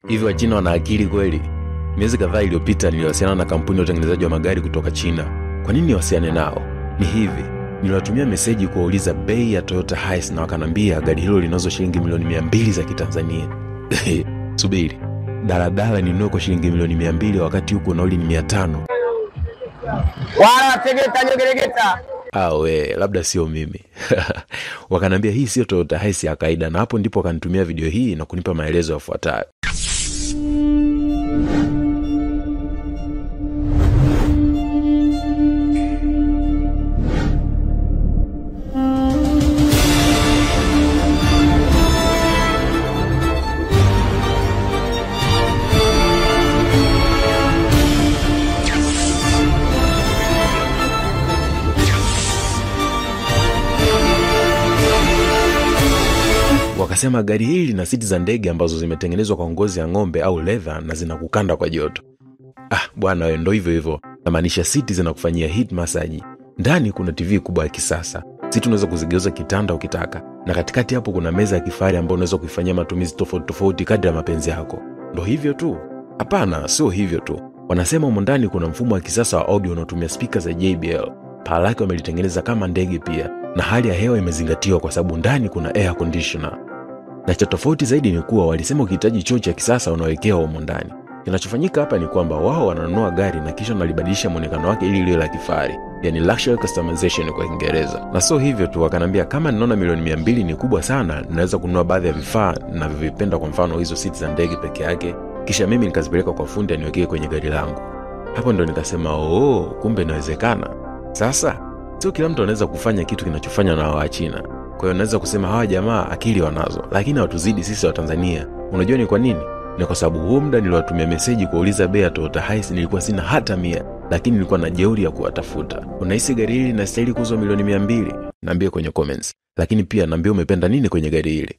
Hivi wa China wana akili kweli? Miezi kadhaa iliyopita niliwasiliana na kampuni ya utengenezaji wa magari kutoka China. Kwa nini niwasiliane nao? Ni hivi, niliwatumia meseji kuwauliza bei ya Toyota Hiace na wakanambia gari hilo linauzwa shilingi milioni 200 za Kitanzania. Subiri. Daladala ninunue kwa shilingi milioni 200 wakati huko nauli ni 500. Wala tegeta nyogeregeta. Labda sio mimi. Wakanambia hii sio Toyota Hiace ya kawaida, na hapo ndipo wakanitumia video hii na kunipa maelezo yafuatayo. Wakasema gari hili lina siti za ndege ambazo zimetengenezwa kwa ngozi ya ng'ombe au leather na zinakukanda kwa joto. Bwana wewe, ndo hivyo hivyo. Namaanisha siti zinakufanyia heat massage. Ndani kuna TV kubwa ya kisasa. Siti unaweza kuzigeuza kitanda ukitaka. Na katikati hapo kuna meza ya kifahari ambayo unaweza kuifanyia matumizi tofauti tofauti kadri ya mapenzi yako. Ndo hivyo tu? Hapana, sio hivyo tu. Wanasema humo ndani kuna mfumo wa kisasa wa audio unaotumia speaker za JBL. Paa lake wamelitengeneza kama ndege pia. Na hali ya hewa imezingatiwa kwa sababu ndani kuna air conditioner. Na cha tofauti zaidi ni kuwa walisema ukihitaji choo cha kisasa unawekewa humo ndani. Kinachofanyika hapa ni kwamba wao wananunua gari na kisha wanalibadilisha muonekano wake ili liwe la kifahari, yani luxury customization kwa Kiingereza. Na sio hivyo tu, wakanambia kama ninaona milioni 200 ni kubwa sana, naweza kununua baadhi ya vifaa na vivipenda, kwa mfano hizo seats za ndege peke yake, kisha mimi nikazipeleka kwa fundi aniwekee kwenye gari langu. Hapo ndo nikasema kumbe inawezekana. Sasa sio kila mtu anaweza kufanya kitu kinachofanywa na wa China. Kwa hiyo naweza kusema hawa jamaa akili wanazo, lakini hawatuzidi sisi wa Tanzania. Unajua ni kwa nini? Ni kwa sababu huo muda niliwatumia meseji kuuliza bei ya Toyota Hiace nilikuwa sina hata 100, lakini nilikuwa na jeuri ya kuwatafuta. Unahisi gari hili linastahili kuuzwa milioni 200? Niambie kwenye comments. Lakini pia niambie umependa nini kwenye gari hili.